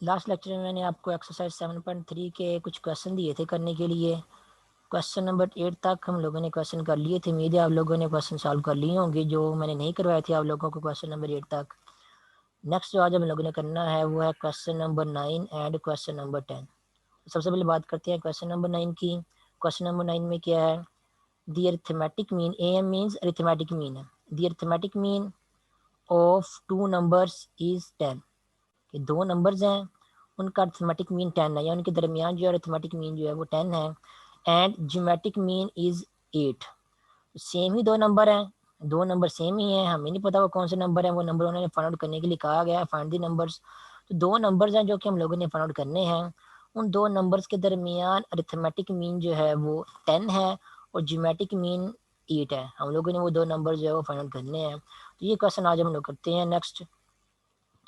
Last lecture में मैंने आपको एक्सरसाइज 7.3 के कुछ क्वेश्चन दिए थे करने के लिए। क्वेश्चन नंबर 8 तक हम लोगों ने क्वेश्चन कर लिए थे। उम्मीद है आप लोगों ने क्वेश्चन सॉल्व कर लिए होंगे जो मैंने नहीं करवाए थे आप लोगों को क्वेश्चन नंबर 8 तक। नेक्स्ट जो आज हम लोगों ने करना है वो है question number 9 and question number 10। सबसे पहले बात करते हैं क्वेश्चन नंबर 9 की। क्वेश्चन नंबर 9 में क्या है, the arithmetic mean, A M means arithmetic mean है, the arithmetic mean of two numbers is 10। कि दो नंबर्स हैं उनका अरिथमेटिक मीन 10 है या उनके दरमियान जो अरिथमेटिक मीन जो है वो 10 है। And geometric mean is 8। Same ही दो नंबर हैं, दो नंबर सेम ही हैं, हमें नहीं पता वो कौन से नंबर हैं, वो नंबर उन्होंने फाइंड आउट करने के लिए कहा गया है, फाइंड द नंबर्स। तो दो नंबर्स हैं जो कि हम लोगों ने फाइंड आउट करने हैं। उन दो नंबर्स के दरमियान अरिथमेटिक मीन जो है वो 10 है और ज्योमेट्रिक मीन 8 है। हम लोगों ने वो दो नंबर जो है वो फाइंड आउट करने हैं। तो ये क्वेश्चन आज हम लोग करते हैं। नेक्स्ट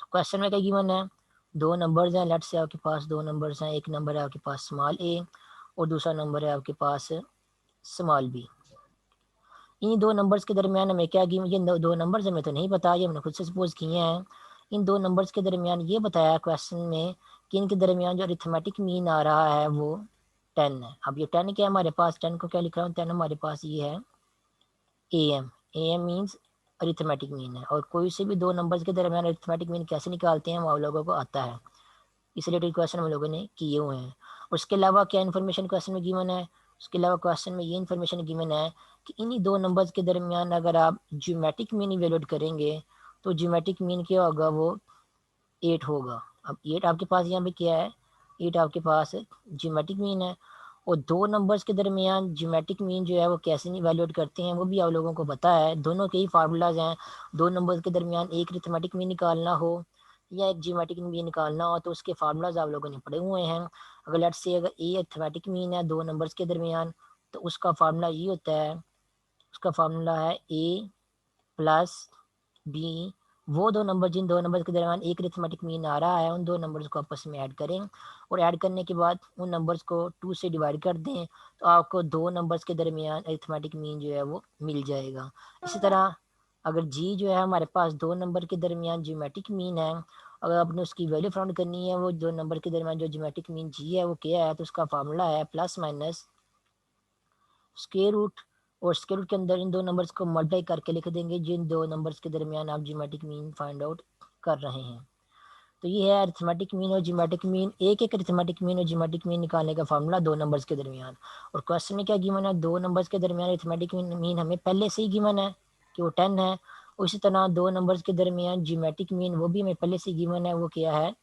क्वेश्चन में क्या गिवन है, दो नंबर्स हैं, लेट्स से आपके पास दो नंबर्स हैं, एक नंबर है आपके पास स्मॉल ए और दूसरा नंबर है आपके पास स्मॉल बी। इन दो नंबर्स के दरमियान हमें क्या गिवन, ये दो नंबर्स हमें तो नहीं पता, ये हमने खुद से सपोज किए हैं। इन दो नंबर्स के दरमियान ये बताया क्वेश्चन में कि इनके दरमियान जो अरिथमेटिक मीन आ रहा है वो 10 है। अब ये 10 क्या है हमारे पास, 10 को क्या लिख रहा हूँ, 10 हमारे पास ये है A M means arithmetic mean है। और कोई से भी दो नंबर्स के दरमियान अरिथमेटिक मीन कैसे निकालते हैं वो आप लोगों को आता है, इस रिलेटेड क्वेश्चन हम लोगों ने किए हुए हैं। उसके अलावा क्या इन्फॉर्मेशन क्वेश्चन में गिवन है, उसके अलावा क्वेश्चन में ये इन्फॉर्मेशन गिवन है कि इन्हीं दो नंबर्स के दरमियान अगर आप ज्योमेट्रिक मीन इवेलुएट करेंगे तो ज्योमेट्रिक मीन क्या होगा, वो 8 होगा। अब 8 आपके पास यहाँ पे क्या है, 8 आपके पास ज्योमेट्रिक मीन है। और दो नंबर्स के दरमियान ज्योमेट्रिक मीन जो है वो कैसे इवेलुएट करते हैं वो भी आप लोगों को पता है, दोनों के ही फार्मूलाज हैं। दो नंबर्स के दरमियान एक अरिथमेटिक मीन निकालना हो या एक ज्योमेट्रिक मीन निकालना हो तो उसके फार्मूलाज आप लोगों ने पढ़े हुए हैं। अगर लेट्स से अगर ए अरिथमेटिक मीन है दो नंबर्स के दरमियान तो उसका फार्मूला ये होता है, उसका फार्मूला है ए प्लस बी। वो दो नंबर जिन दो नंबर के दरमियान एक अरिथमेटिक मीन आ रहा है उन दो नंबर्स को आपस में ऐड करें और ऐड करने के बाद उन नंबर्स को 2 से डिवाइड कर दें तो आपको दो नंबर्स के दरमियान अरिथमेटिक मीन जो है वो मिल जाएगा। इसी तरह अगर जी जो है हमारे पास दो नंबर के दरमियान ज्योमेट्रिक मीन है, अगर आपने उसकी वैल्यू फाउंड करनी है वो दो नंबर के दरमियान जो ज्योमेट्रिक मीन जी है वो क्या है, तो उसका फार्मूला है प्लस माइनस स्क्वायर रूट। और स्क्वायर रूट के अंदर इन दो नंबर्स को मल्टीप्लाई करके लिख देंगे जिन दो नंबर्स के दरमियान आप ज्योमेट्रिक मीन फाइंड आउट कर रहे हैं। तो ये है अरिथमेटिक मीन और ज्योमेट्रिक मीन, एक एक अरिथमेटिक मीन और ज्योमेट्रिक मीन निकालने का फार्मूला दो नंबर्स के दरमियान। और क्वेश्चन में क्या गिवन है, दो नंबर्स के दरमियान अरिथमेटिक मीन हमें पहले से ही गिवन है कि वो 10 है। उसी तरह दो नंबर्स के दरमियान ज्योमेट्रिक मीन वो भी हमें पहले से गिवन है, वो क्या है,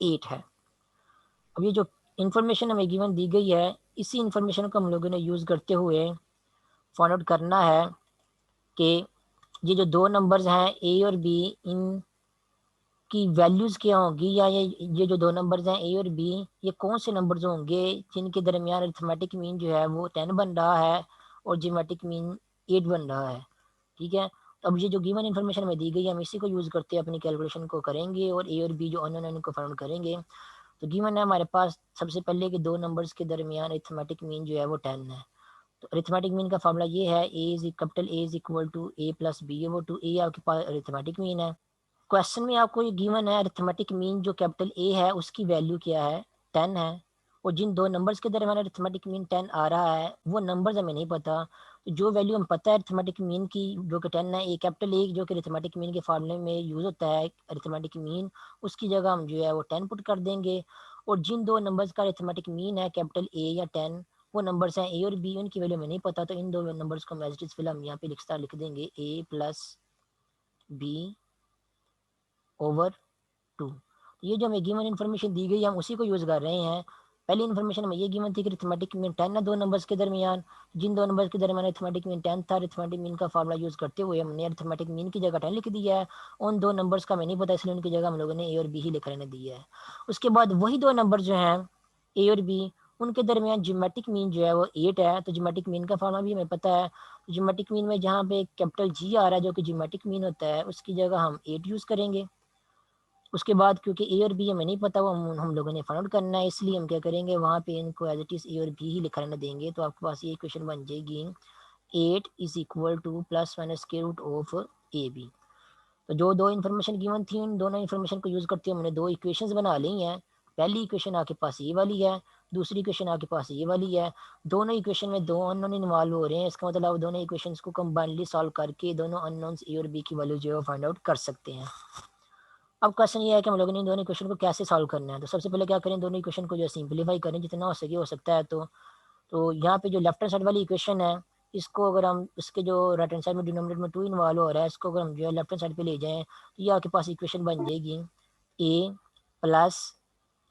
8 है। अब ये जो इन्फॉर्मेशन हमें गिवन दी गई है इसी इन्फॉर्मेशन को हम लोगों ने यूज़ करते हुए फाइंड आउट करना है कि ये जो दो नंबर्स हैं ए और बी इन की वैल्यूज़ क्या होंगी, या ये जो दो नंबर्स हैं ए और बी ये कौन से नंबर्स होंगे जिनके दरमियान अरिथमेटिक मीन जो है वो 10 बन रहा है और ज्योमेट्रिक मीन 8 बन रहा है। ठीक है, तो अब ये जो गिवन इन्फॉर्मेशन हमें दी गई है हम इसी को यूज़ करते हैं अपनी कैलकुलेशन को करेंगे और ए और बी जो अननोन है उनको फाइंड करेंगे। तो गिवन है हमारे पास सबसे पहले कि दो नंबर्स के दरमियान अरिथमेटिक मीन जो है वो 10 है। तो अरिथमेटिक मीन का फार्मूला ये है, A is capital A is equal to A plus B, वो टू ए आपके पास अरिथमेटिक मीन है। क्वेश्चन में आपको ये गिवन है अरिथमेटिक मीन जो कैपिटल ए है उसकी वैल्यू क्या है, 10 है। और जिन दो नंबर्स के दरमियान अरिथमेटिक मीन 10 आ रहा है वो नंबर्स हमें नहीं पता। तो जो वैल्यू हम पता है अरिथमेटिक मीन की जो कि 10 है, ए कैपिटल ए जो कि अरिथमेटिक मीन के फार्मूले में यूज़ होता है अरिथमेटिक मीन, उसकी जगह हम जो है वो 10 पुट कर देंगे। और जिन दो नंबर्स का अरिथमेटिक मीन है कैपिटल ए या 10 वो नंबर्स हैं ए और बी, उनकी वैल्यू हमें नहीं पता, तो इन दो नंबर्स को एज इट इज फिलहाल हम यहाँ पे लिख देंगे ए प्लस बी ओवर 2। ये जो हमें गिवन इन्फॉर्मेशन दी गई है हम उसी को यूज़ कर रहे हैं। पहली इन्फॉर्मेशन में ये गिवन थी कि अरिथमेटिक मीन 10 है दो नंबर्स के दरमियान, जिन दो नंबर्स के दरमियान अरिथमेटिक मीन 10 था, अरिथमेटिक मीन का फार्मूला यूज़ करते हुए हमने अरिथमेटिक मीन की जगह 10 लिख दिया है। उन दो नंबर्स का हमें नहीं पता इसलिए उनकी जगह हम लोगों ने ए और बी ही लिख रहने दिया है। उसके बाद वही दो नंबर जो हैं ए और बी उनके दरमियान ज्योमेट्रिक मीन जो है वो 8 है, तो ज्योमेट्रिक मीन का फार्मूला भी हमें पता है। ज्योमेट्रिक मीन में जहाँ पे कैपिटल जी आ रहा है जो कि ज्योमेट्रिक मीन होता है उसकी जगह हम 8 यूज़ करेंगे। उसके बाद क्योंकि ए और बी हमें नहीं पता वो हम लोगों ने फाइंड आउट करना है इसलिए हम क्या करेंगे वहाँ पे इनको एज इट इज़ ए और बी ही लिखा रहने देंगे। तो आपके पास ये इक्वेशन बन जाएगी 8 is equal to plus minus square root of A B. तो जो दो इन्फॉर्मेशन गिवन थी उन दोनों इन्फॉर्मेशन को यूज़ करते हुए हमने दो इक्वेशंस बना ली हैं। पहली इक्वेशन आपके पास ये वाली है, दूसरी इक्वेशन आपके पास ये वाली है। दोनों इक्वेशन में दो अननोन इन्वॉल्व हो रहे हैं, इसका मतलब आप दोनों इक्वेशंस को कंबाइनली सॉल्व करके दोनों अननोन्स ए और बी की वैल्यू जो है फाइंड आउट कर सकते हैं। अब क्वेश्चन ये है कि हम लोगों ने इन दोनों इक्वेशन को कैसे सॉल्व करना है। तो सबसे पहले क्या करें, दोनों इक्वेशन को जो है सिंप्लीफाई करें जितना हो सकता है। तो यहाँ पे जो लेफ्ट हैंड साइड वाली इक्वेशन है, इसको अगर हम इसके जो राइट हैंड साइड में डिनोमिनेटर में 2 इन्वॉल्व हो रहा है, इसको अगर हम जो है लेफ्ट हैंड साइड पे ले जाएं तो ये आपके पास इक्वेशन बन जाएगी A plus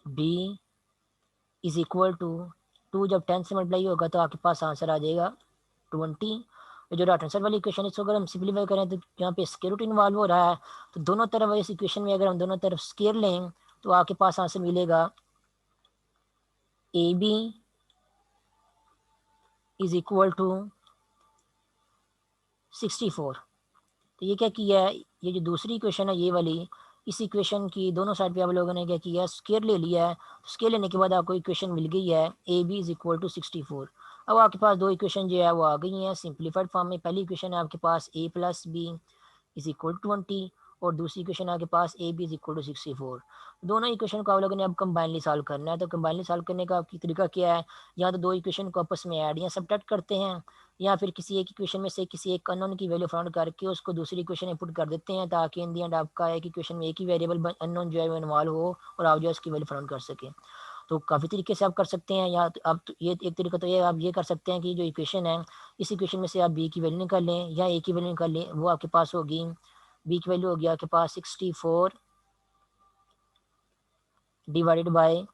B is equal to 2 जब 10 से मल्टीप्लाई होगा तो आपके पास आंसर आ जाएगा 20। जो राइट हैंड साइड वाली इक्वेशन है इसको अगर हम सिंप्लीफाई करें तो यहाँ पे स्क्वायर रूट इन्वॉल्व हो रहा है, तो दोनों तरफ इस इक्वेशन में अगर हम दोनों तरफ स्क्वायर लें तो आपके पास आंसर मिलेगा A B is equal to 64। तो ये क्या किया है, ये जो दूसरी इक्वेशन है ये वाली, इस इक्वेशन की दोनों साइड पे आप लोगों ने क्या किया है, स्क्वायर ले लिया है। स्क्वायर लेने के बाद आपको इक्वेशन मिल गई है A B is equal to 64। अब आपके पास दो इक्वेशन जो है वो आ गई हैं सिंप्लीफाइड फॉर्म में। पहली इक्वेशन है आपके पास A plus B is equal to 20 और दूसरी इक्वेशन आपके पास A B is equal to 64। दोनों इक्वेशन को आप लोगों ने अब कंबाइनली सॉल्व करना है। तो कंबाइनली सॉल्व करने का आपकी तरीका क्या है, या तो दो इक्वेशन को आपस में ऐड या सब्ट्रैक्ट करते हैं, या फिर किसी एक इक्वेशन में से किसी एक अननोन की वैल्यू फाउंड करके उसको दूसरी इक्वेशन में पुट कर देते हैं, ताकि इन दी एंड आपका एक इक्वेशन में एक ही वेरिएबल अननोन जो है वो इन्वॉल्व हो और आप जो है उसकी वैल्यू फाउंड कर सकें। तो काफ़ी तरीके से आप कर सकते हैं। या तो आप तो ये एक तरीका तो ये आप ये कर सकते हैं कि जो इक्वेशन है इस इक्वेशन में से आप बी की वैल्यू निकाल लें या ए की वैल्यू निकाल लें। वो आपके पास होगी, बी की वैल्यू होगी आपके पास 64 डिवाइडेड बाय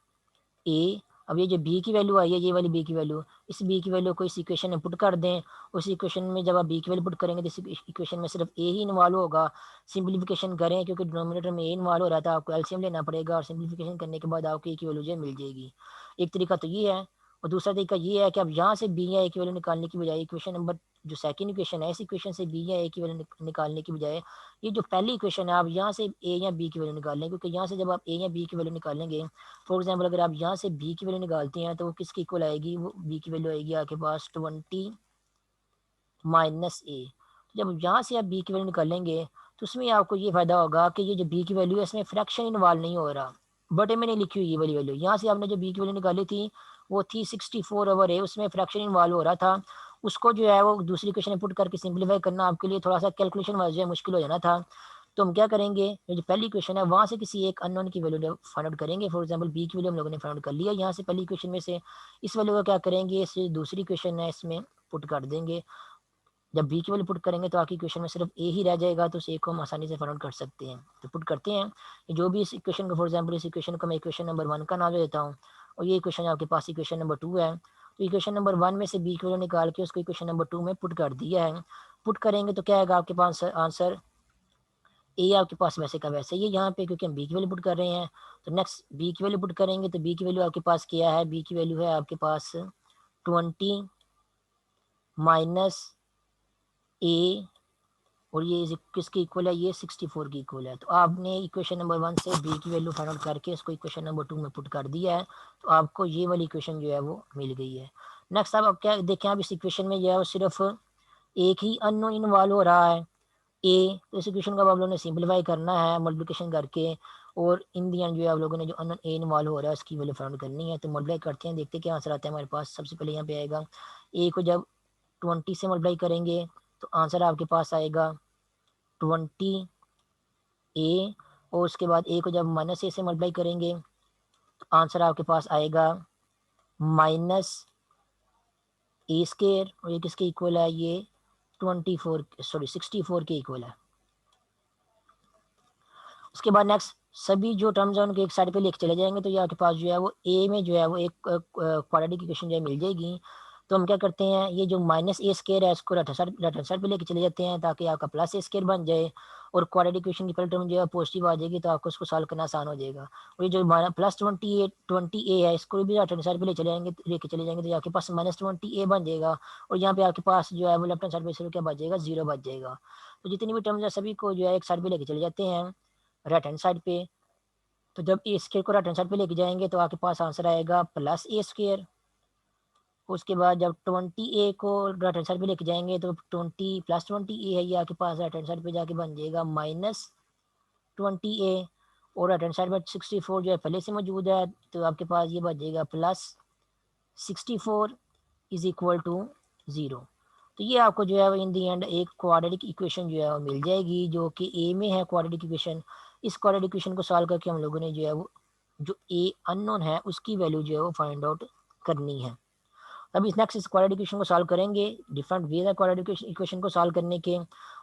ए। अब ये जो बी की वैल्यू आई है, ये वाली बी की वैल्यू, इस बी की वैल्यू को इस इक्वेशन में पुट कर दें। उस इक्वेशन में जब आप बी की वैल्यू पुट करेंगे तो इस इक्वेशन में सिर्फ ए ही इन्वॉल्व होगा। सिंप्लीफिकेशन करें क्योंकि डिनोमिनेटर में ए इन्वॉल्व हो रहा था, आपको एलसीएम लेना पड़ेगा और सिंप्लीफिकेशन करने के बाद आपको ए की वैल्यू जो मिल जाएगी। एक तरीका तो ये है। और दूसरा तरीका ये है कि आप यहाँ से बी या ए की वैल्यू निकालने की बजाय इक्वेशन नंबर जो सेकंड इक्वेशन है, इस इक्वेशन से बी या ए की वैल्यू निकालने की बजाय ये जो पहली इक्वेशन है आप यहाँ से ए या बी की वैल्यू निकाल लें। क्योंकि यहाँ से जब आप ए या बी की वैल्यू निकालेंगे, फॉर एग्जाम्पल अगर आप यहाँ से बी की वैल्यू निकालते हैं तो वो किसकी इक्वल आएगी, वो बी की वैल्यू आएगी आपके पास 20 माइनस ए। तो जब यहाँ से आप बी की वैल्यू निकालेंगे तो उसमें आपको ये फायदा होगा कि ये जो बी की वैल्यू है इसमें फ्रैक्शन इन्वॉल्व नहीं हो रहा। बटे में नहीं लिखी हुई ये वाली वैल्यू, यहाँ से आपने जो बी की वैल्यू निकाली थी वो थी 64 ओवर ए, उसमें फ्रैक्शन इन्वॉल्व हो रहा था। उसको जो है वो दूसरी क्वेश्चन में पुट करके सिंप्लीफाई करना आपके लिए थोड़ा सा कैलकुलेशन वाइज जो है मुश्किल हो जाना था। तो हम क्या करेंगे, ये जो पहली क्वेश्चन है वहाँ से किसी एक अननोन की वैल्यू फाइंड आउट करेंगे। फॉर एग्जांपल बी की वैल्यू हम लोगों ने फाइंड आउट कर लिया यहाँ से पहली क्वेश्चन में से। इस वैल्यू का क्या करेंगे, इस दूसरी क्वेश्चन है इसमें पुट कर देंगे। जब बी की वैल्यू पुट करेंगे तो आपकी इक्वेशन में सिर्फ ए ही रह जाएगा, तो उस ए को हम आसानी से फाइंड आउट कर सकते हैं। तो पुट करते हैं जो भी इस इक्वेशन को, फॉर एग्जांपल इस इक्वेशन को मैं इक्वेशन नंबर 1 का नाम दे देता हूँ और ये इक्वेशन आपके पास इक्वेशन नंबर 2 है। तो इक्वेशन नंबर 1 में से बी की वैल्यू निकाल के उसको इक्वेशन नंबर 2 में पुट कर दिया है। पुट करेंगे तो क्या आएगा आपके पास आंसर, ए आपके पास वैसे का वैसे ही है यहाँ पे क्योंकि हम बी की वैल्यू पुट कर रहे हैं। तो नेक्स्ट बी की वैल्यू पुट करेंगे तो बी की वैल्यू आपके पास क्या है, बी की वैल्यू है आपके पास 20 माइनस ए और ये किसकी इक्वल है, ये 64 की इक्वल है। तो आपने इक्वेशन नंबर 1 से बी की वैल्यू फाइंड आउट करके इसको इक्वेशन नंबर 2 में पुट कर दिया है, तो आपको ये वाली इक्वेशन जो है वो मिल गई है। नेक्स्ट आप क्या देखें, आप इस इक्वेशन में जो है वो सिर्फ एक ही अननोन इन्वॉल्व हो रहा है ए। तो इस इक्वेशन को आप लोगों ने सिंप्लीफाई करना है मल्टीप्लिकेशन करके, और इन दी एंड जो है आप लोगों ने जो अननोन ए इन्वॉल्व हो रहा है उसकी वैल्यू फाइंड आउट करनी है। तो मल्टीप्लाई करते हैं, देखते हैं क्या आंसर आता है हमारे पास। सबसे पहले यहाँ पे आएगा ए को जब 20 से मल्टीप्लाई करेंगे तो आंसर आपके पास आएगा 20 ए, और उसके बाद ए को जब माइनस ए से मल्टीप्लाई करेंगे तो आंसर आपके पास आएगा माइनस ए स्केयर, और ये किसके इक्वल है, ये 64 के इक्वल है। उसके बाद नेक्स्ट सभी जो टर्म्स हैं उनके एक साइड पे लेके चले जाएंगे, तो ये आपके पास जो है वो ए में जो है वो एक क्वाड्रेटिक इक्वेशन जो है मिल जाएगी। तो हम क्या करते हैं, ये जो माइनस ए स्केयर है इसको राइट हैंड साइड पे लेके चले जाते हैं ताकि आपका प्लस ए स्केयर बन जाए, और क्वाड्रेटिक इक्वेशन की पहले टर्म जो है पॉजिटिव आ जाएगी तो आपको उसको सॉल्व करना आसान हो जाएगा। और ये जो प्लस 20 ए है इसको भी राइट हैंड साइड पे लेके चले जाएंगे तो आपके पास -20 ए बन जाएगा, और यहाँ पे आपके पास जो है वो लेफ्ट हैंड साइड पे सिर्फ क्या बच जाएगा, 0 बच जाएगा। तो जितनी भी टर्म्स है सभी को जो है एक साइड पे लेके चले जाते हैं राइट हैंड साइड पे। तो जब ए स्केयर को राइट हैंड साइड पे लेके जाएंगे तो आपके पास आंसर आएगा प्लस ए स्केयर। उसके बाद जब 20 ए को राइट हैंड साइड पे लेके जाएंगे तो 20 प्लस 20 ए है, ये आपके पास राइट हैंड साइड पे जाके बन जाएगा 20a और राइट हैंड साइड पर 64 जो है पहले से मौजूद है, तो आपके पास ये बच जाएगा प्लस 64 इज इक्वल टू 0। तो ये आपको जो है इन दी एंड एक क्वाड्रेटिक इक्वेशन जो है वो मिल जाएगी, जो कि ए में है क्वाड्रेटिक इक्वेशन। इस क्वाड्रेटिक इक्वेशन को सॉल्व करके हम लोगों ने जो है वो जो ए अननोन है उसकी वैल्यू जो है वो फाइंड आउट करनी है। अब इस नेक्स्ट इस क्वाड्रेटिक इक्वेशन को सॉल्व करेंगे। डिफरेंट वेज है क्वाड्रेटिक इक्वेशन को सॉल्व करने के,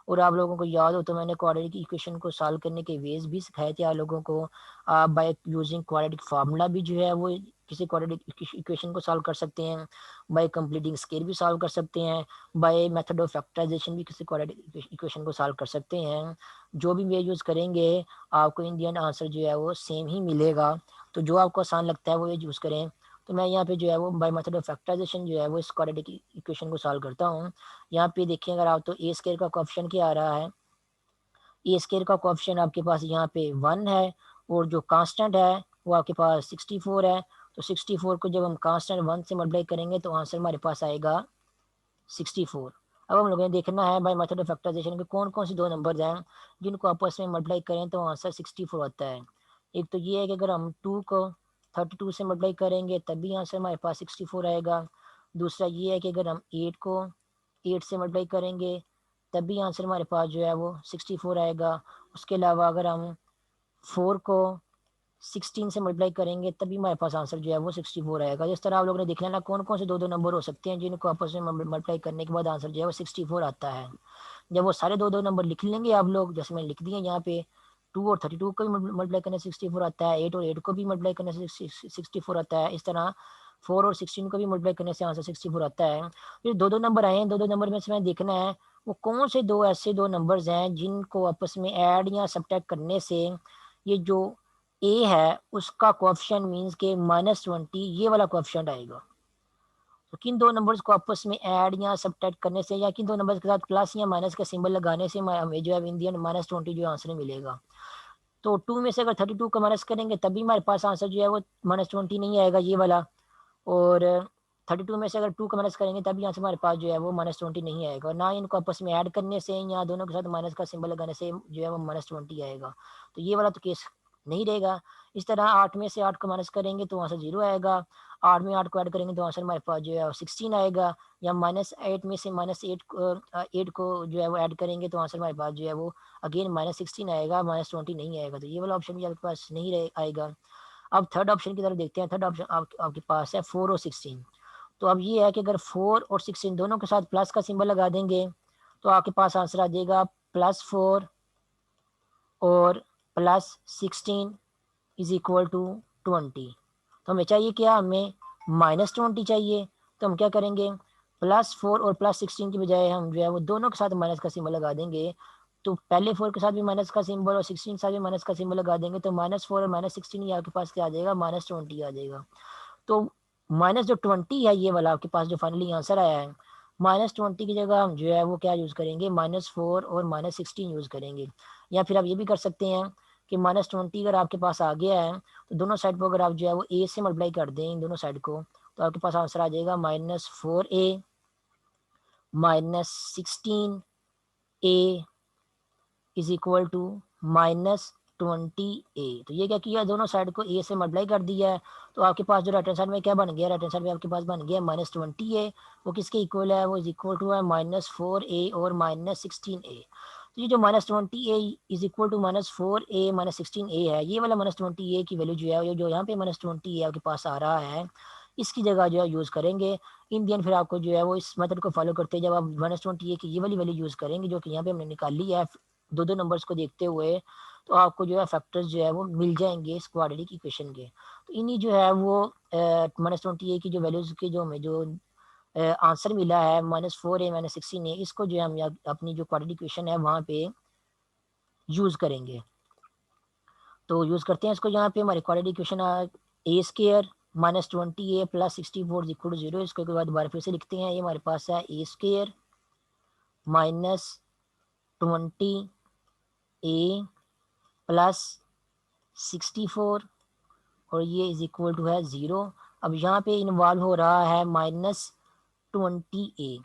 और आप लोगों को याद हो तो मैंने क्वाड्रेटिक इक्वेशन को सॉल्व करने के वेज भी सिखाए थे आप लोगों को। आप बाय यूजिंग क्वाड्रेटिक फार्मूला भी जो है वो किसी क्वाड्रेटिक इक्वेशन को सॉल्व कर सकते हैं, बाय कंप्लीटिंग स्केल भी सॉल्व कर सकते हैं, बाय मेथड ऑफ फैक्टराइजेशन भी किसी क्वाड्रेटिक इक्वेशन को सॉल्व कर सकते हैं। जो भी वे यूज़ करेंगे आपको इन दी एंड आंसर जो है वो सेम ही मिलेगा। तो जो आपको आसान लगता है वो ये यूज़ करें। तो मैं यहाँ पे जो है वो बाय मेथड ऑफ फैक्टराइजेशन जो है वो इस क्वाड्रेटिक इक्वेशन को सॉल्व करता हूँ। यहाँ पे देखिए अगर आप, तो ए स्क्वायर का कोएफिशिएंट क्या आ रहा है, ए स्क्वायर का कोएफिशिएंट आपके पास यहाँ पे 1 है, और जो कांस्टेंट है वो आपके पास 64 है। तो 64 को जब हम कांस्टेंट 1 से मल्टीप्लाई करेंगे तो आंसर हमारे पास आएगा 64। अब हम लोगों ने देखना है बाय मेथड ऑफ फैक्टराइजेशन के कौन कौन से दो नंबर्स हैं जिनको आपस में मल्टीप्लाई करें तो आंसर 64 आता है। एक तो ये है कि अगर हम 2 को 32 से मल्टीप्लाई करेंगे तब भी आंसर हमारे पास 64 आएगा। दूसरा ये है कि अगर हम 8 को 8 से मल्टीप्लाई करेंगे तब भी आंसर हमारे पास जो है वो 64 आएगा। उसके अलावा अगर हम 4 को 16 से मल्टीप्लाई करेंगे तभी हमारे पास आंसर जो है वो 64 आएगा। जिस तरह आप लोगों ने देख लेना कौन कौन से दो दो नंबर हो सकते हैं जिनको आपस में मल्टीप्लाई करने के बाद आंसर जो है वो 64 आता है। जब वो सारे दो दो नंबर लिख लेंगे आप लोग, जैसे मैंने लिख दिए यहाँ पे, 2 और 32 को भी मल्टीप्लाई करने से 64 आता है, 8 और 8 को भी मल्टीप्लाई करने से 64 आता है, इस तरह 4 और 16 को भी मल्टीप्लाई करने से आंसर 64 आता है। फिर दो दो नंबर आए हैं, दो दो नंबर में से मैंने देखना है वो कौन से दो ऐसे दो नंबर्स हैं जिनको आपस में ऐड या सब्ट्रैक्ट करने से ये जो ए है उसका कोएफिशिएंट मींस के -20 ये वाला कोएफिशिएंट आएगा। तो किन दो नंबर्स को आपस में ऐड या सब्ट्रैक्ट करने से या किन दो नंबर्स के साथ प्लस या माइनस का सिंबल लगाने से हमें जो है इन दी एंड -20 जो आंसर मिलेगा। तो 2 में से अगर 32 का माइनस करेंगे तभी हमारे पास आंसर जो है वो -20 नहीं आएगा ये वाला, और 32 में से अगर 2 का माइनस करेंगे तभी आंसर हमारे पास जो है वो -20 नहीं आएगा। ना इनको आपस में ऐड करने से या दोनों के साथ माइनस का सिंबल लगाने से जो है वो -20 आएगा। तो ये वाला तो केस नहीं रहेगा। इस तरह 8 में से 8 को माइनस करेंगे तो आंसर 0 आएगा, 8 में 8 को ऐड करेंगे तो आंसर हमारे पास जो है 16 आएगा, या -8 में से -8 को जो है वो ऐड करेंगे तो आंसर हमारे पास जो है वो अगेन -16 आएगा, -20 नहीं आएगा। तो ये वाला ऑप्शन भी आपके पास नहीं आएगा। अब थर्ड ऑप्शन की तरफ देखते हैं। थर्ड ऑप्शन आपके पास है 4 और 16। तो अब ये है कि अगर 4 और 16 दोनों के साथ प्लस का सिंबल लगा देंगे तो आपके पास आंसर आ जाएगा +4 और +16 इज इक्वल टू 20। तो हमें चाहिए क्या, हमें -20 चाहिए। तो हम क्या करेंगे, +4 और +16 की बजाय हम जो है वो दोनों के साथ माइनस का सिंबल लगा देंगे। तो पहले 4 के साथ भी माइनस का सिंबल और 16 के साथ भी माइनस का सिंबल लगा देंगे तो -4 और -16 ये आपके पास क्या आ जाएगा, -20 आ जाएगा। तो माइनस जो 20 है ये वाला आपके पास जो फाइनली आंसर आया है, -20 की जगह हम जो है वो क्या यूज़ करेंगे, -4 और -16 यूज़ करेंगे। या फिर आप ये भी कर सकते हैं कि -20 अगर आपके पास आ गया है तो दोनों साइड पर अगर आप जो है वो ए से मल्टीप्लाई कर दें इन दोनों साइड को तो आपके पास आंसर आ जाएगा -4a -16a is equal to -20a। तो ये क्या किया, दोनों साइड को ए से मल्टीप्लाई कर दिया है। तो आपके पास जो राइट हैंड साइड में क्या बन गया, राइट हैंड साइड में आपके पास बन गया -20a। वो किसके इक्वल है, वो इज इक्वल टू है -4a और -16a। तो ये जो -20a is equal to -4a -16a है, ये वाला -20a की वैल्यू जो है जो यहाँ पे -20a आपके पास आ रहा है इसकी जगह जो है यूज़ करेंगे। इन दी एंड फिर आपको जो है वो इस मेथड को फॉलो करते जब आप -20a की ये वाली वैल्यू यूज़ करेंगे जो कि यहाँ पे हमने निकाली है दो दो नंबर्स को देखते हुए, तो आपको जो है फैक्टर्स जो है वो मिल जाएंगे इस क्वाड्रेटिक इक्वेशन के। तो इन्हीं जो है वो -20a की जो वैल्यूज़ की जो हमें जो आंसर मिला है -4a -16a, इसको जो है हम अपनी जो क्वाड्रेटिक इक्वेशन है वहाँ पे यूज़ करेंगे। तो यूज़ करते हैं इसको। यहाँ पे हमारे quadratic equation A square -20a +64 equal to 0। इसको एक बार दोबारा फिर से लिखते हैं। ये हमारे पास है ए स्केयर -20a +64 और ये इज इक्वल टू है 0। अब यहाँ पे इन्वॉल्व हो रहा है -20a।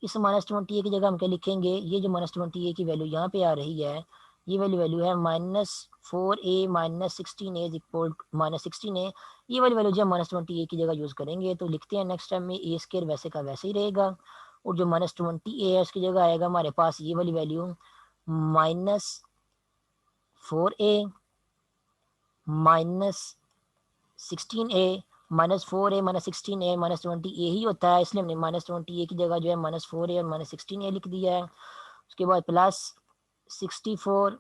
इस -20a की जगह हम क्या लिखेंगे, ये जो -20a की वैल्यू यहाँ पे आ रही है ये वाली वैल्यू है -4a-16a इज इक्वल -16a। ये वाली वैल्यू जो -20a की जगह यूज़ करेंगे तो लिखते हैं नेक्स्ट टाइम में ए स्केयर वैसे का वैसे ही रहेगा, और जो -20a है उसकी जगह आएगा हमारे पास ये वाली value -4a -16a -4a -16a -20a ही होता है, इसलिए हमने -20a की जगह जो है -4a और -16a लिख दिया है। उसके बाद प्लस 64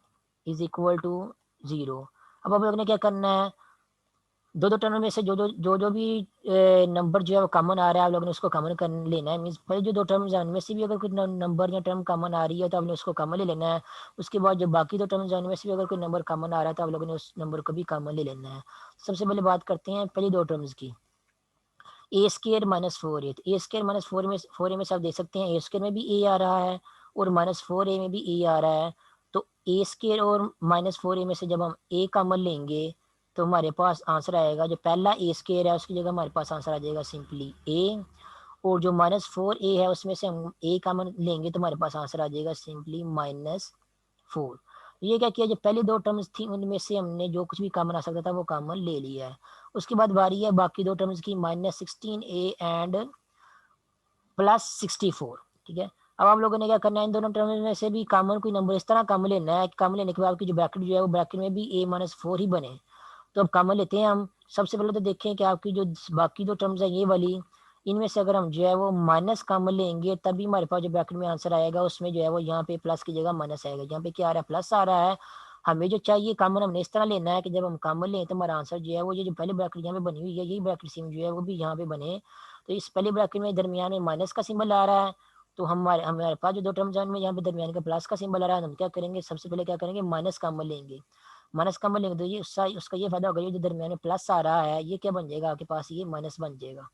इज इक्वल टू 0। अब आप लोग ने क्या करना है, दो दो टर्म में से जो भी नंबर जो है वो कॉमन आ रहा है आप लोगों ने उसको कॉमन कर लेना है। मीन्स पहले जो दो टर्म्स हैं उनमें से भी अगर कोई नंबर या टर्म कॉमन आ रही है तो आपने उसको कॉमन ले लेना है। उसके बाद जो बाकी दो टर्म्स हैं उनमें से भी अगर कोई नंबर कॉमन आ रहा है तो आप लोगों ने उस नंबर को भी कॉमन ले लेना है। सबसे पहले बात करते हैं पहली दो टर्म्स की, ए स्केयर -4a। तो ए स्केयर -4 में से आप देख सकते हैं ए स्केयर में भी ए आ रहा है और -4a में भी ए आ रहा है। तो ए स्केयर और -4a में से जब हम ए कॉमन लेंगे तो हमारे पास आंसर आएगा, जो पहला ए स्केयर है उसकी जगह हमारे पास आंसर आ जाएगा सिंपली ए, और जो -4a है उसमें से हम ए कॉमन लेंगे तो हमारे पास आंसर आ जाएगा सिंपली -4। ये क्या किया, जो पहली दो टर्म्स थी उनमें से हमने जो कुछ भी कॉमन आ सकता था वो कॉमन ले लिया है। उसके बाद बारी है बाकी दो टर्म्स की, -16a एंड +64। ठीक है, अब आप लोगों ने क्या करना है, इन दोनों टर्म्स में से भी कॉमन कोई नंबर इस तरह कॉमन लेना है, कॉमन लेने के बाद आपकी जो ब्रैकेट जो है वो ब्रैकेट में भी a-4 ही बने। तो अब कॉमन लेते हैं हम। सबसे पहले तो देखें कि आपकी जो बाकी दो टर्म्स है ये वाली, इनमें से अगर हम जो है वो माइनस कॉमन लेंगे तभी हमारे पास जो ब्रैकेट में आंसर आएगा उसमें जो है वो यहाँ पे प्लस की जगह माइनस आएगा। यहाँ पे क्या आ रहा है, प्लस आ रहा है। हमें जो चाहिए कॉमन हमने इस तरह लेना है कि जब हम कॉमन लें तो हमारा आंसर जो है वो ये जो पहले ब्रैकेट यहाँ पे बनी हुई है यही ब्रैकेट सेम जो है वो भी यहाँ पे बने। तो इस पहले ब्रैकेट में दरमियान में माइनस का सिंबल आ रहा है, तो हमारे हमारे पास जो दो टर्म्स हैं उनमें यहाँ पे दरमियान का प्लस का सिंबल आ रहा है। हम क्या करेंगे, सबसे पहले क्या करेंगे, माइनस कॉमन लेंगे। माइनस कॉमन लेंगे तो ये उसका ये फायदा होगा, ये जो दरमियान में प्लस आ रहा है ये क्या बन जाएगा आपके पास, ये माइनस बन जाएगा।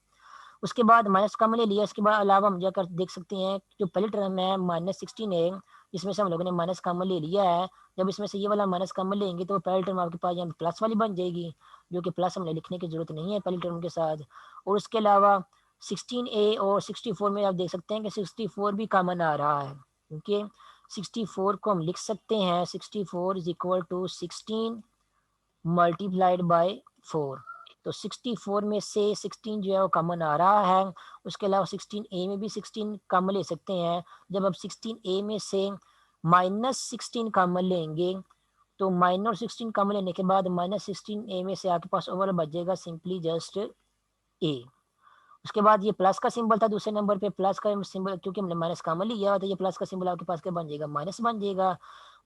उसके बाद माइनस कॉमन ले लिया, उसके बाद अलावा हम जाकर देख सकते हैं जो पहली टर्म है -16 है, इसमें से हम लोगों ने माइनस कॉमन ले लिया है। जब इसमें से ये वाला माइनस कॉमन लेंगे तो पहली टर्म आपके पास यहाँ प्लस वाली बन जाएगी, जो कि प्लस हमने लिखने की जरूरत नहीं है पहली टर्म के साथ। और उसके अलावा 16a और 64 में आप देख सकते हैं कि 64 भी कॉमन आ रहा है, क्योंकि 64 को हम लिख सकते हैं 64 is equal to 16 multiplied by 4। तो 64 में से 16 जो है वो कॉमन आ रहा है। उसके अलावा 16a में भी 16 कॉमन ले सकते हैं। जब अब 16a में से -16 कॉमन लेंगे तो -16 कॉमन लेने के बाद -16a में से आपके पास ओवरऑल बचेगा सिंपली जस्ट a। उसके बाद ये प्लस का सिंबल था दूसरे नंबर पे, प्लस का सिंबल क्योंकि हमने माइनस कॉमन लिया तो ये प्लस का सिंबल आपके पास क्या बन जाएगा, माइनस बन जाएगा।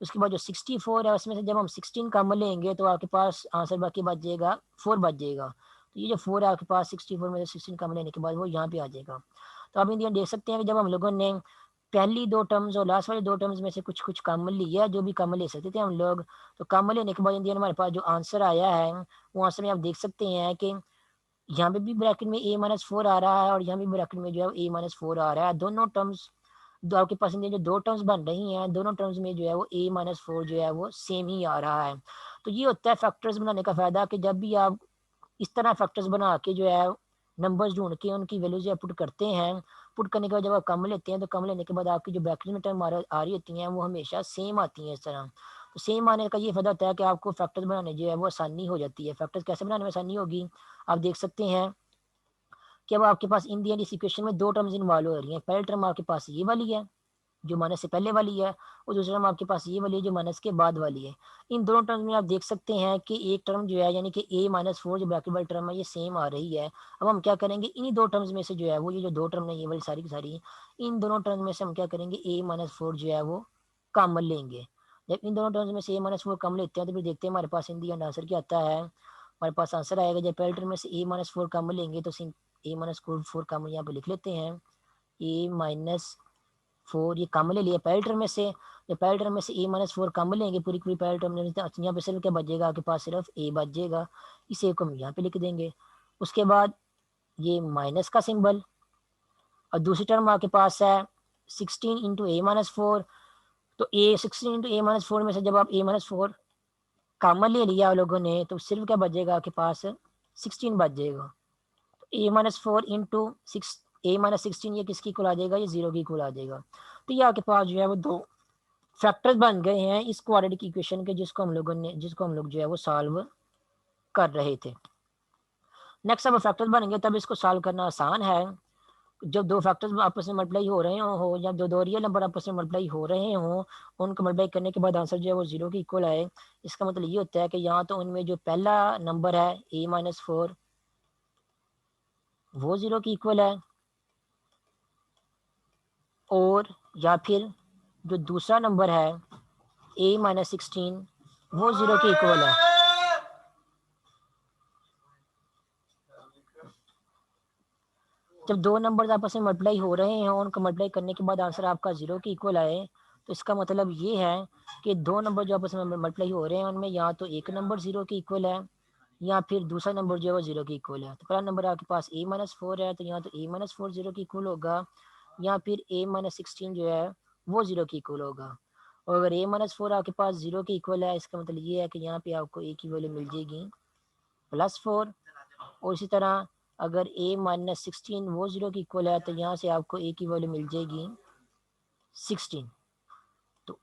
उसके बाद जो 64 है उसमें से जब हम 16 कॉमन लेंगे तो आपके पास आंसर बाकी बच जाएगा 4 बच जाएगा। तो ये जो 4 है आपके पास 64 में से 16 कॉमन लेने के बाद वो यहाँ पे आ जाएगा। तो आप इंडियन देख सकते हैं कि जब हम लोगों ने पहली दो टर्म्स और लास्ट वाले दो टर्म्स में से कुछ कुछ कॉमन लिया, जो भी कॉमन ले सकते थे हम लोग, तो कॉमन लेने के बाद इंडियन हमारे पास जो आंसर आया है वो आंसर में आप देख सकते हैं कि यहाँ पे भी ब्रैकेट में a-4 आ रहा है और यहाँ भी ब्रैकेट में जो है a-4 आ रहा है। दोनों टर्म्स जो आपके पास जो दो टर्म्स बन रही हैं दोनों टर्म्स में जो है वो a-4 जो है वो सेम ही आ रहा है। तो ये होता है फैक्टर्स बनाने का फायदा, कि जब भी आप इस तरह फैक्टर्स बना के जो है नंबर्स ढूंढ के उनकी वैल्यू जो है पुट करते हैं, पुट करने के बाद जब आप कम लेते हैं तो कम लेने के बाद आपकी जो ब्रैकेट में टर्म आ रही होती हैं वो हमेशा सेम आती हैं इस तरह। तो सेम आने का ये फायदा होता है कि आपको फैक्टर्स बनाने जो है वो आसानी हो जाती है। फैक्टर्स कैसे बनाने में आसानी होगी, आप देख सकते हैं कि अब आपके पास इन दी एंड इस इक्वेशन में दो टर्म्स इन्वॉल्व हो रही हैं। पहली टर्म आपके पास ये वाली है जो माइनस से पहले वाली है, और दूसरी टर्म आपके पास ये वाली है जो माइनस के बाद वाली है। इन दोनों टर्म्स में आप देख सकते हैं कि एक टर्म जो है यानी कि a-4 जो ब्रैकेट वाली टर्म है ये सेम आ रही है। अब हम क्या करेंगे, इन्हीं दो टर्म्स में से जो है वो ये जो दो टर्म है ये वाली सारी की सारी, इन दोनों टर्म्स में से हम क्या करेंगे a-4 जो है वो कॉमन लेंगे। जब इन दोनों टर्म्स में से a-4 कॉमन लेते हैं तो फिर देखते हैं हमारे पास इन दी एंड आंसर क्या आता है। हमारे पास आंसर आएगा, जब पहले टर्म में से a-4 कॉमन लेंगे तो a-4 कॉमन यहाँ पे लिख लेते हैं, a-4 ये कॉमन ले लिया पहले टर्म में से। जब पहले टर्म में से a-4 कॉमन लेंगे पूरी पूरी पहले टर्म में, यहाँ पे सिर्फ क्या बचेगा आपके पास, सिर्फ a बच जाएगा। इस a को हम यहाँ पे लिख देंगे। उसके बाद ये माइनस का सिंबल, और दूसरी टर्म आपके पास है 16 इंटू a-4। तो a16 इंटू a-4 में से जब आप a-4 कॉमन ले लिया आप लोगों ने तो सिर्फ क्या बचेगा आपके पास, 16 बच जाएगा। a-4 इंटू a-16 ये किसकी इक्वल आ जाएगा, ये 0 की इक्वल आ जाएगा। तो ये आपके पास जो है वो दो फैक्टर्स बन गए हैं इस क्वाड्रेटिक इक्वेशन के जिसको हम लोग जो है वो सॉल्व कर रहे थे। नेक्स्ट अब फैक्टर्स बनेंगे तब इसको सॉल्व करना आसान है। जब दो फैक्टर्स आपस में मल्टीप्लाई हो रहे हो या दो रियल नंबर आपस में मल्टीप्लाई हो रहे हो, उनको मल्टीप्लाई करने के बाद आंसर जो है वो 0 के इक्वल आए, इसका मतलब ये होता है कि यहाँ तो उनमें जो पहला नंबर है a-4 वो 0 के इक्वल है, और या फिर जो दूसरा नंबर है a-16 वो 0 के इक्वल है। जब दो नंबर आपस में मल्टीप्लाई हो रहे हैं और उनको मल्टीप्लाई करने के बाद आंसर आपका 0 के इक्वल आए, तो इसका मतलब ये है कि दो नंबर जो आपस में मल्टीप्लाई हो रहे हैं उनमें या तो एक नंबर 0 के इक्वल है या फिर दूसरा नंबर जो है वो 0 के इक्वल है। तो पहला नंबर आपके पास a-4 है, तो यहाँ तो a-4 0 के इक्वल होगा, या फिर a-16 जो है वो 0 के इक्वल होगा। और अगर a-4 आपके पास 0 के इक्वल है, इसका मतलब ये है कि यहाँ पे आपको a की वैल्यू मिल जाएगी +4। और इसी तरह अगर a-16 वो 0 की इक्वल है, तो यहाँ से आपको a की वैल्यू मिल जाएगी 16। तो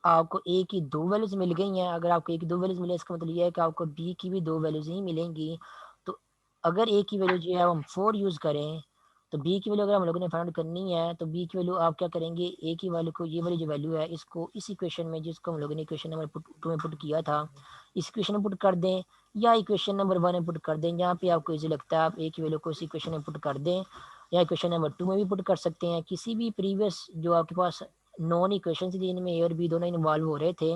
आपको a की दो वैल्यूज मिल गई हैं। अगर आपको a की दो वैल्यूज मिले, इसका मतलब ये है कि आपको b की भी दो वैल्यूज ही मिलेंगी। तो अगर a की वैल्यू जो है हम 4 यूज़ करें, तो b की वैल्यू अगर हम लोगों ने फाइंड करनी है, तो b की वैल्यू आप क्या करेंगे, a की वैल्यू को, ये वाली जो वैल्यू है इसको इस इक्वेशन में, जिसको हम लोगों ने इक्वेशन नंबर 2 में पुट किया था, इस इक्वेशन में पुट कर दें, या इक्वेशन नंबर 1 में पुट कर दें। जहाँ पे आपको इजी लगता है आप a की वैल्यू को इस इक्वेशन में पुट कर दें, या इक्वेशन नंबर 2 में भी पुट कर सकते हैं। किसी भी प्रीवियस जो आपके पास नॉन इक्वेशन थी जिनमें ए और बी दोनों इन्वॉल्व हो रहे थे,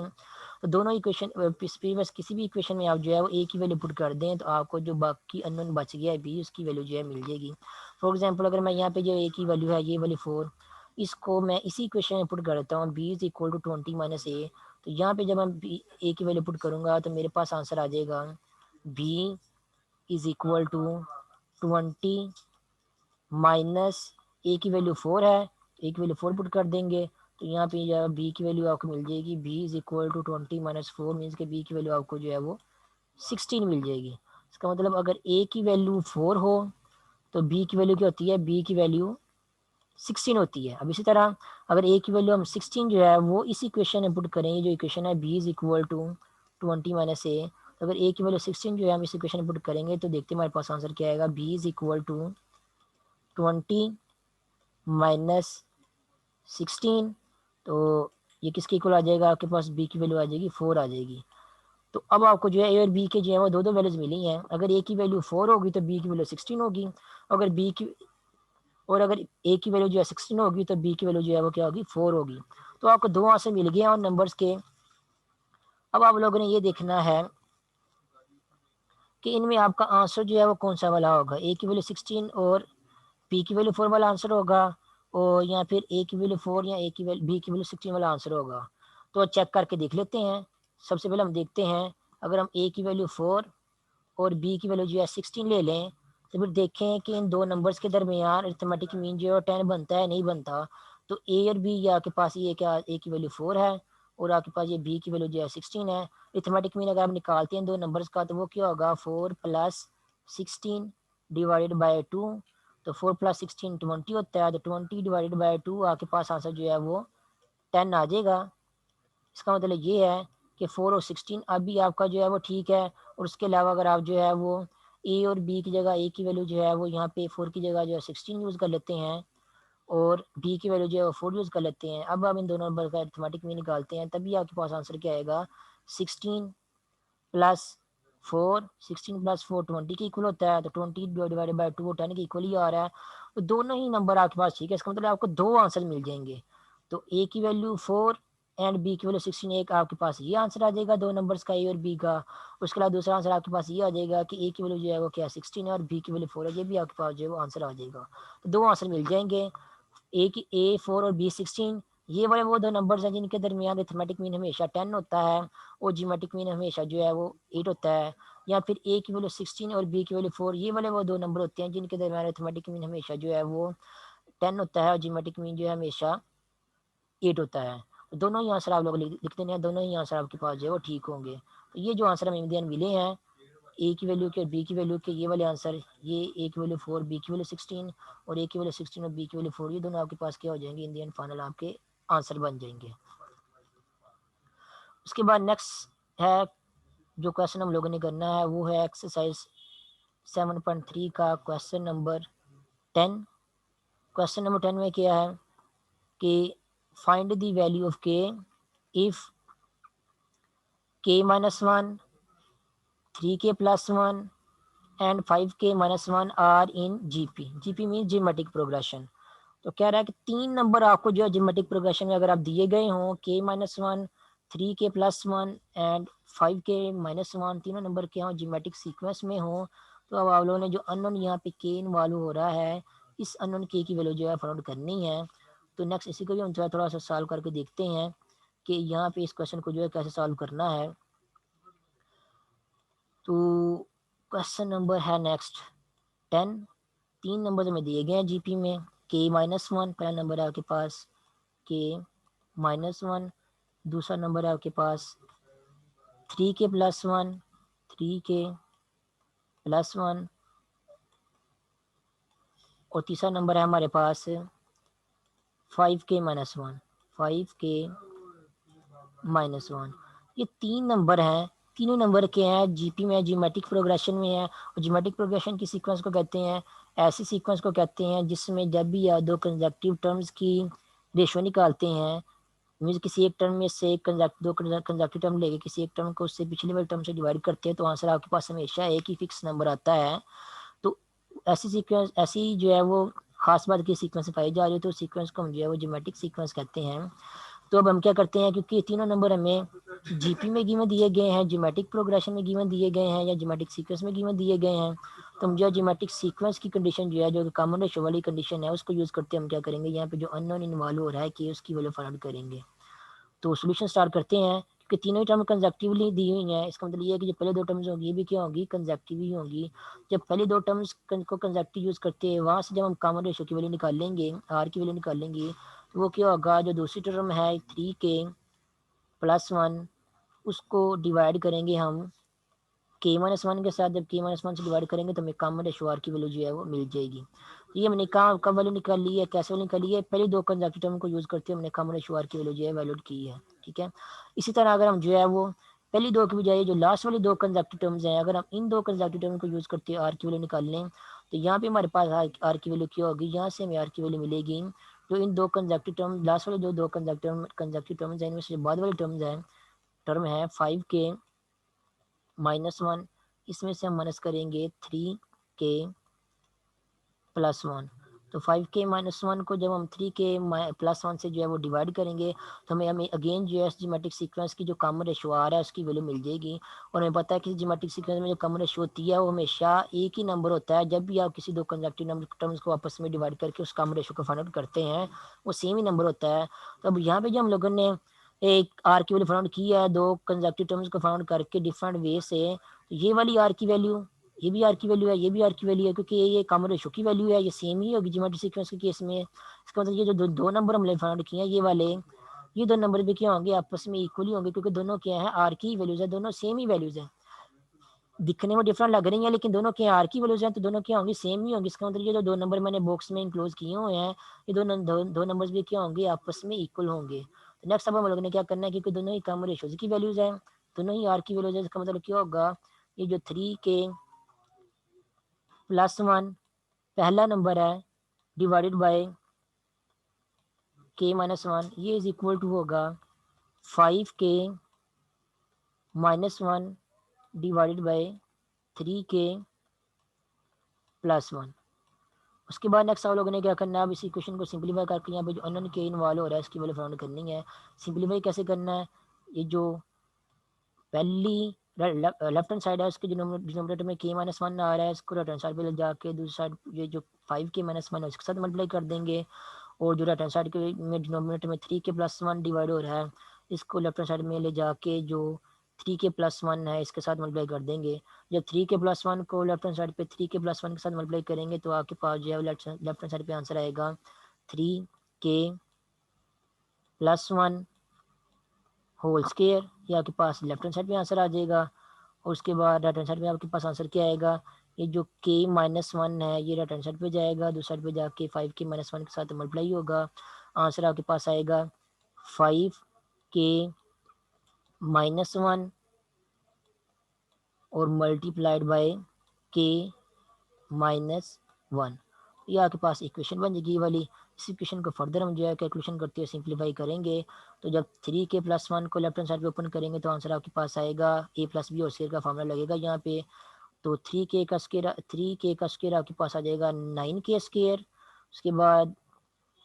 तो दोनों इक्वेशन प्रीवियस किसी भी इक्वेशन में आप जो है वो ए की वैल्यू पुट कर दें, तो आपको जो बाकी अननोन बच गया है बी, उसकी वैल्यू जो है मिल जाएगी। फॉर एग्जांपल अगर मैं यहाँ पे जो ए की वैल्यू है ये वाली 4, इसको मैं इसी इक्वेशन में पुट कर देता हूँ, B is equal to 20 minus A. तो यहाँ पे जब मैं ए की वैल्यू पुट करूँगा तो मेरे पास आंसर आ जाएगा B is equal to 20 minus A की वैल्यू 4 है, ए की वैल्यू 4 पुट कर देंगे, तो यहाँ पे बी की वैल्यू आपको मिल जाएगी B is equal to 20 minus 4, means के बी की वैल्यू आपको जो है वो 16 मिल जाएगी। इसका मतलब अगर ए की वैल्यू 4 हो तो बी की वैल्यू क्या होती है, बी की वैल्यू 16 होती है। अब इसी तरह अगर ए की वैल्यू हम 16 जो है वो इस इक्वेशन में पुट करें, जो इक्वेशन है B is equal to 20 minus A, तो अगर ए की वैल्यू 16 जो है हम इस इक्वेशन में पुट करेंगे, तो देखते हैं हमारे पास आंसर क्या आएगा, B is equal to 20 minus 16। तो ये किसके इक्वल आ जाएगा, आपके पास बी की वैल्यू आ जाएगी 4 आ जाएगी। तो अब आपको जो है ए और बी के जो है वो दो दो वैल्यूज मिली हैं। अगर ए की वैल्यू 4 होगी तो बी की वैल्यू 16 होगी, अगर बी की और अगर ए की वैल्यू जो है 16 होगी तो बी की वैल्यू जो है वो क्या होगी, 4 होगी। तो आपको दो आंसर मिल गए हैं और नंबर्स के। अब आप लोगों ने ये देखना है कि इनमें आपका आंसर जो है वो कौन सा वाला होगा, ए की वैल्यू 16 और बी की वैल्यू 4 वाला आंसर होगा, और या फिर ए की वैल्यू 4 या ए की वैल्यू बी की वैल्यू 16 वाला आंसर होगा। तो चेक करके देख लेते हैं। सबसे पहले हम देखते हैं, अगर हम ए की वैल्यू 4 और बी की वैल्यू जो है 16 ले लें, तो फिर देखें कि इन दो नंबर्स के दरमियान अरिथमेटिक मीन जो है 10 बनता है नहीं बनता। तो ए और बी, ये आपके पास ये क्या, ए की वैल्यू 4 है और आपके पास ये बी की वैल्यू जो है 16 है। अरिथमेटिक मीन अगर आप निकालते हैं दो नंबर्स का, तो वो क्या होगा, 4 प्लस 16 डिवाइडेड बाई 2। तो 4 प्लस 16 20 होता है, तो 20 डिवाइडेड बाई 2 आपके पास आंसर जो है वो 10 आ जाएगा। इसका मतलब ये है कि 4 और 16 अभी आपका जो है वो ठीक है। और उसके अलावा अगर आप जो है वो ए और बी की जगह, ए की वैल्यू जो है वो यहाँ पे 4 की जगह जो है 16 यूज़ कर लेते हैं, और बी की वैल्यू जो है वो 4 यूज़ कर लेते हैं। अब आप इन दोनों नंबर का अरिथमेटिक में निकालते हैं, तभी आपके पास आंसर क्या आएगा, 16 प्लस 4, 16 प्लस 4 20 के इक्वल होता है, तो 20 डिवाइडेड बाई 2 10 के इक्वल ही आ रहा है। तो दोनों ही नंबर आपके पास ठीक है, इसका मतलब आपको दो आंसर मिल जाएंगे। तो ए की वैल्यू 4 एंड बी की वैल्यू 16, एक आपके पास ये आंसर आ जाएगा दो नंबर्स का, ए और बी का। उसके अलावा दूसरा आंसर आपके पास ये आ जाएगा कि ए की वैल्यू जो है वो क्या 16 है और बी की वैल्यू 4 है, ये भी आपके पास जो है वो आंसर आ जाएगा। तो दो आंसर मिल जाएंगे, ए की A4 और B16। ये वाले वो दो नंबर्स हैं जिनके दरमियान अरिथमेटिक मीन हमेशा 10 होता है और जियोमेट्रिक मीन हमेशा जो है वो 8 होता है। या फिर ए की वैल्यू 16 और बी की वैल्यू 4, ये वाले वो दो नंबर होते हैं जिनके दरमियान अरिथमेटिक मीन हमेशा जो है वो 10 होता है और जियोमेट्रिक मीन जो है हमेशा 8 होता है। तो दोनों ही आंसर आप लोग लिख देने हैं, दोनों ही आंसर आपके पास जो है वो ठीक होंगे। तो ये जो आंसर हमें इंडियन मिले हैं ए की वैल्यू के और बी की वैल्यू के, ये वाले आंसर, ये ए की वैल्यू 4 बी की वैल्यू 16 और ए की वैल्यू 16 और बी की वैल्यू 4, ये दोनों आपके पास क्या हो जाएंगे, इंडियन फाइनल आपके आंसर बन जाएंगे। उसके बाद नेक्स्ट है जो क्वेश्चन हम लोगों ने करना है वो है एक्सरसाइज 7.3 का क्वेश्चन नंबर 10। क्वेश्चन नंबर 10 में क्या है कि find the value of K if k-1, 3k+1 and 5k-1 are in GP. GP mean geometric progression. तो कह रहा है कि 3 नंबर आपको जो है जियोमेट्रिक प्रोग्रेशन में अगर आप दिए गए हों k-1, 3k+1 एंड 5k-1, तीनों नंबर के हों जियोमेट्रिक सीक्वेंस में हो, तो अब आप लोगों ने जो अननोन यहाँ पे k इन्वॉल्व हो रहा है, इस अननोन k की वैल्यू जो है फाइंड करनी है। तो नेक्स्ट इसी को भी हम थोड़ा सा सॉल्व करके देखते हैं कि यहाँ पे इस क्वेश्चन को जो है कैसे सॉल्व करना है। तो क्वेश्चन नंबर है नेक्स्ट 10। 3 नंबर हमें दिए गए हैं जीपी में। k-1 पहला नंबर है आपके पास, k-1। दूसरा नंबर है आपके पास 3k+1, 3k+1। और तीसरा नंबर है हमारे पास 5k-1, 5k-1। ये 3 नंबर हैं। तीनों नंबर के हैं जीपी में, जियोमेट्रिक प्रोग्रेशन में है। और जियोमेट्रिक प्रोग्रेशन की सीक्वेंस को कहते हैं, ऐसी सीक्वेंस को कहते हैं जिसमें जब भी आप दो कंजक्टिव टर्म्स की रेशो निकालते हैं, मीन्स किसी एक टर्म में से दो कंजक्टिव टर्म लेके किसी एक टर्म को उससे पिछले वाले टर्म से डिवाइड करते हैं, तो आंसर आपके पास हमेशा एक ही फिक्स नंबर आता है। तो ऐसी सीक्वेंस, ऐसी जो है वो खास बात की सीक्वेंस पाई जा रही है, तो सीक्वेंस को हम जो है वो जियोमेट्रिक सीक्वेंस कहते हैं। तो अब हम क्या करते हैं, क्योंकि तीनों नंबर हमें जीपी में गिवन दिए गए हैं, जियोमेट्रिक प्रोग्रेशन में गिवन दिए गए हैं या जियोमेट्रिक सीक्वेंस में गिवन दिए गए हैं, तो हम जो जियोमेट्रिक सीक्वेंस की कंडीशन जो है, जो कॉमन रेशो वाली कंडीशन है, उसको यूज़ करते हम क्या करेंगे, यहाँ पे जो अननोन इन्वॉल्व हो रहा है कि उसकी वैल्यू फाइंड करेंगे। तो सोल्यूशन स्टार्ट करते हैं। क्योंकि तीनों ही टर्म कंजक्टिवली दी हुई हैं, इसका मतलब ये है कि जो पहले दो टर्म्स होंगी ये भी क्या होंगी, कंजक्टिव ही होंगी। जब पहले दो टर्म्स को कंजक्टिव यूज़ करते हैं, वहाँ से जब हम कॉमन रेशो की वैल्यू निकालेंगे, आर की वैल्यू निकालेंगे, तो वो क्या होगा, जो दूसरी टर्म है 3k+1, उसको डिवाइड करेंगे हम k-1 के साथ। जब k-1 से डिवाइड करेंगे तो हमें कॉमन रेशो आर की वैल्यू जो है वो मिल जाएगी। तो ये हमने कब वैल्यू निकाल ली है, कैसे वैल्यू निकाली है, पहले दो कंजक्टिव टर्म को यूज़ करते हमने कॉमन रेशो आर की वैल्यू जो है वैल्यूड की है। ठीक है। इसी तरह अगर हम जो है वो पहली दो की बजाय जो लास्ट वाली दो कंजक्टिव टर्म्स हैं, अगर हम इन दो कंजक्टिव टर्म को यूज़ करते आर की वैल्यू निकाल लें, तो यहाँ पे हमारे पास आर की वैल्यू क्या होगी, यहाँ से हमें आर की वैल्यू मिलेगी जो इन दो कंजक्टिव टर्म, लास्ट वाले जो दो कंजक्टिव टर्म्स हैं, इनमें से बाद वाली टर्म है 5k-1, इसमें से हम माइनस करेंगे 3k+1। तो 5k-1 को जब हम 3k+1 से जो है वो डिवाइड करेंगे, तो हमें हमें अगेन जो है जियोमेट्रिक सीक्वेंस की जो कॉमन रेशो आ रहा है उसकी वैल्यू मिल जाएगी। और हमें पता है कि जियोमेट्रिक सीक्वेंस में जो कॉमन रेशो होती है वो हमेशा एक ही नंबर होता है। जब भी आप किसी दो कंजक्टिव टर्म्स को आपस में डिवाइड करके उस कॉमन रेशो को फाइंड आउट करते हैं, वो सेम ही नंबर होता है। तो अब यहाँ पे जो हम लोगों ने एक आर की वैल्यू फाइंड की है, दो कंजक्टिव टर्म्स को फाइंड करके डिफरेंट वे से, तो ये वाली आर की वैल्यू, ये भी आर की वैल्यू है, ये भी आर की वैल्यू है, क्योंकि ये कॉमन रेशो की वैल्यू है, ये सेम ही होगी जियोमेट्रिक सीक्वेंस के केस में। इसका मतलब ये जो दो नंबर हमने फाइंड किए हैं, ये वाले, ये दो नंबर भी क्या होंगे, आपस में इक्वली होंगे, क्योंकि दोनों क्या है, आर की वैल्यूज है, दोनों सेम ही वैल्यूज है। दिखने में डिफरेंट लग रही है लेकिन दोनों के आर की वैल्यूज हैं, तो दोनों क्या होंगी, सेम ही होंगी। इसका मतलब ये जो दो नंबर मैंने बॉक्स में इंक्लोज किए हुए हैं, ये दो नंबर्स भी क्या होंगे, आपस में इक्वल होंगे। तो नेक्स्ट अब हम लोगों ने क्या करना है, क्योंकि दोनों ही कॉमन रेशोज की वैल्यूज हैं, दोनों ही आर की वैल्यूज है, इसका मतलब क्या होगा, ये जो 3k+1 पहला नंबर है डिवाइडेड बाय k-1, ये इज इक्वल टू होगा 5k-1 डिवाइडेड बाय 3k+1। उसके बाद नेक्स्ट आप लोगों ने क्या करना है, अब इसी क्वेश्चन को सिंप्लीफाई करके यहाँ पे जो अननोन के इन्वॉल्व हो रहा है इसकी वैल्यू फाइंड करनी है। सिंप्लीफाई कैसे करना है, ये जो पहली लेफ्ट हैंड साइड है उसके डिनोमिनेटर में k-1 आ रहा है, इसको राइट हैंड साइड पे ले जाके दूसरी साइड ये जो 5k-1 है उसके साथ मल्टीप्लाई कर देंगे। और जो राइट हैंड साइड के में डिनोमिनेटर में 3k+1 डिवाइड हो रहा है, इसको लेफ्ट हैंड साइड में ले जाके जो 3k+1 है इसके साथ मल्टीप्लाई कर देंगे। जब 3k+1 को लेफ्ट हैंड साइड पे 3k+1 के साथ मल्टीप्लाई करेंगे तो आपके पास जो है लेफ्ट हैंड साइड पे आंसर आएगा 3k+1 होल स्क्वायर। ये आपके पास लेफ्ट हैंड साइड पे आंसर आ जाएगा। और उसके बाद राइट हैंड साइड में आपके पास आंसर क्या आएगा, ये जो k-1 है ये राइट हैंड साइड पे जाएगा, दूसरी साइड पे जाके 5k-1 के साथ मल्टीप्लाई होगा, आंसर आपके पास आएगा 5k-1 -1 और मल्टीप्लाइड बाय के -1। ये आपके पास इक्वेशन बन जाएगी वाली। इस इक्वेशन को फर्दर हम जो है कैलकुलेशन करते हुए सिंप्लीफाई करेंगे। तो जब 3k+1 को लेफ्ट हैंड साइड पे ओपन करेंगे तो आंसर आपके पास आएगा a+b और स्केयर का फार्मूला लगेगा यहाँ पे। तो 3k का स्केयर आपके पास आ जाएगा 9k²। उसके बाद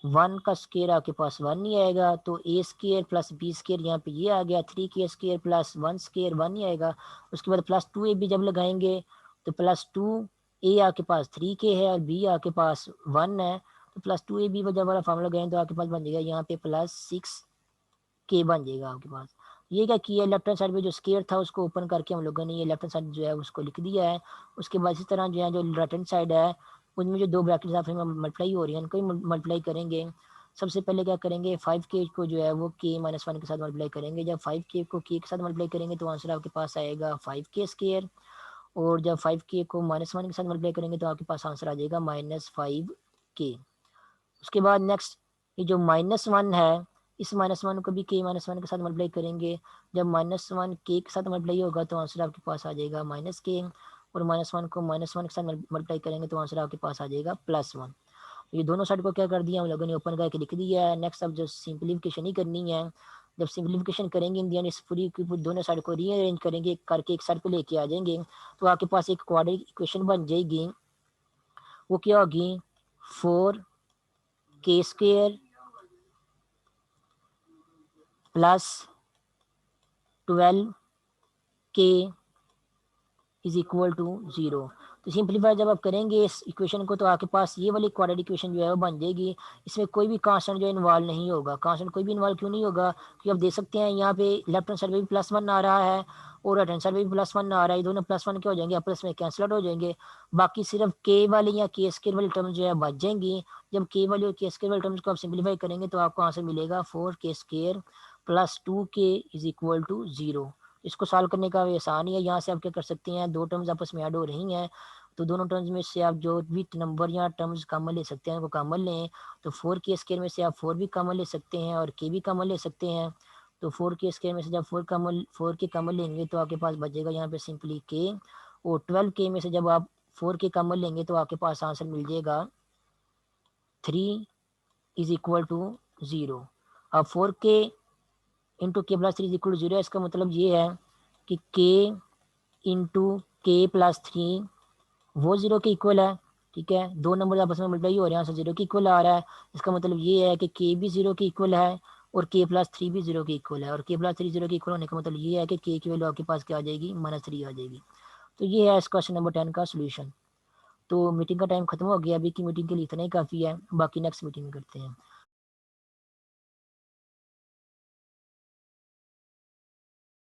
1 का स्केयर आपके पास 1 ही आएगा, तो a² + b² यहाँ पे ये आ गया। 3k² + 1 स्केयर 1 ही आएगा। उसके बाद +2ab जब लगाएंगे तो +2a आपके पास 3k है और b आपके पास 1 है, तो +2ab जब वाला फार्मूला लगाएंगे तो आपके पास बन जाएगा यहाँ पे +6k बन जाएगा आपके पास। ये क्या किया, लेफ्ट हैंड साइड में जो स्केयर था उसको ओपन करके हम लोगों ने ये लेफ्ट हैंड साइड जो है उसको लिख दिया है। उसके बाद इसी तरह जो है जो राइट हैंड साइड है उनमें जो दो ब्रैकेट्स आपस में मल्टीप्लाई हो रही है उनको ही मल्टीप्लाई करेंगे। सबसे पहले क्या करेंगे, 5k को जो है वो k-1 के साथ मल्टीप्लाई करेंगे। जब 5k को k के साथ मल्टीप्लाई करेंगे तो आंसर आपके पास आएगा 5k²। और जब 5k को -1 के साथ मल्टीप्लाई करेंगे तो आपके पास आंसर आ जाएगा -5k। उसके बाद नेक्स्ट ये जो -1 है, इस -1 को भी k-1 के साथ मल्टीप्लाई करेंगे। जब -1 k के साथ मल्टीप्लाई होगा तो आंसर आपके पास आ जाएगा -k। और -1 को -1 के साथ मल्टीप्लाई करेंगे तो आंसर आपके पास आ जाएगा +1। ये दोनों साइड को क्या कर दिया हम लोगों ने, ओपन करके लिख दिया है। नेक्स्ट अब जो सिंप्लीफिकेशन ही करनी है। जब सिंप्लीफिकेशन करेंगे इंडियन इस पूरी की दोनों साइड को रीअरेंज करेंगे करके एक साइड पे लेके आ जाएंगे तो आपके पास एक क्वाड्रेटिक इक्वेशन बन जाएगी। वो क्या होगी, 4k² + 12k = 0। तो सिंप्लीफाई जब आप करेंगे इस इक्वेशन को तो आपके पास ये वाली क्वाड्रेटिक इक्वेशन जो है वो बन जाएगी। इसमें कोई भी कांस्टेंट जो इन्वॉल्व नहीं होगा। कांस्टेंट कोई भी इन्वॉल्व क्यों नहीं होगा, क्योंकि आप देख सकते हैं यहाँ पे लेफ्ट हैंड साइड में भी +1 आ रहा है और राइट हैंड साइड में भी +1 आ रहा है। ये दोनों +1 क्या हो जाएंगे, आपस में कैंसिल आउट हो जाएंगे। बाकी सिर्फ k वाली या k² वाली टर्म जो है बच जाएंगी। जब k वाली और k² वाली टर्म्स को आप सिंप्लीफाई करेंगे तो आपको आंसर मिलेगा 4k² + 2k = 0। इसको सॉल्व करने का आसान ही है। यहाँ से आप क्या कर सकते हैं, दो टर्म्स आपस में ऐड हो रही हैं तो दोनों टर्म्स में से आप जो भी नंबर या टर्म्स कॉमन ले सकते हैं वो कॉमन लें। तो 4k² में से आप 4 भी कॉमन ले सकते हैं और k भी कॉमन ले सकते हैं। तो 4k² में से जब 4k कॉमन लेंगे तो आपके पास बचेगा यहाँ पे सिंपली k। और 12k में से जब आप 4k कॉमन लेंगे तो आपके पास आंसर मिल जाएगा 3 = 0। अब 4k इंटू k + 3 = 0 है। इसका मतलब ये है कि k इंटू k + 3 वो 0 के इक्वल है। ठीक है, दो नंबर आपस में मल्टीप्लाई हो रहे हैं, आंसर 0 के इक्वल आ रहा है। इसका मतलब ये है कि k भी 0 के इक्वल है और k + 3 भी 0 के इक्वल है। और k + 3 0 के इक्वल होने का मतलब ये है कि k की वैल्यू आपके पास क्या आ जाएगी, -3 आ जाएगी। तो ये है इस क्वेश्चन नंबर 10 का सोल्यूशन। तो मीटिंग का टाइम खत्म हो गया, अभी की मीटिंग के लिए इतना ही काफ़ी है, बाकी नेक्स्ट मीटिंग में करते हैं।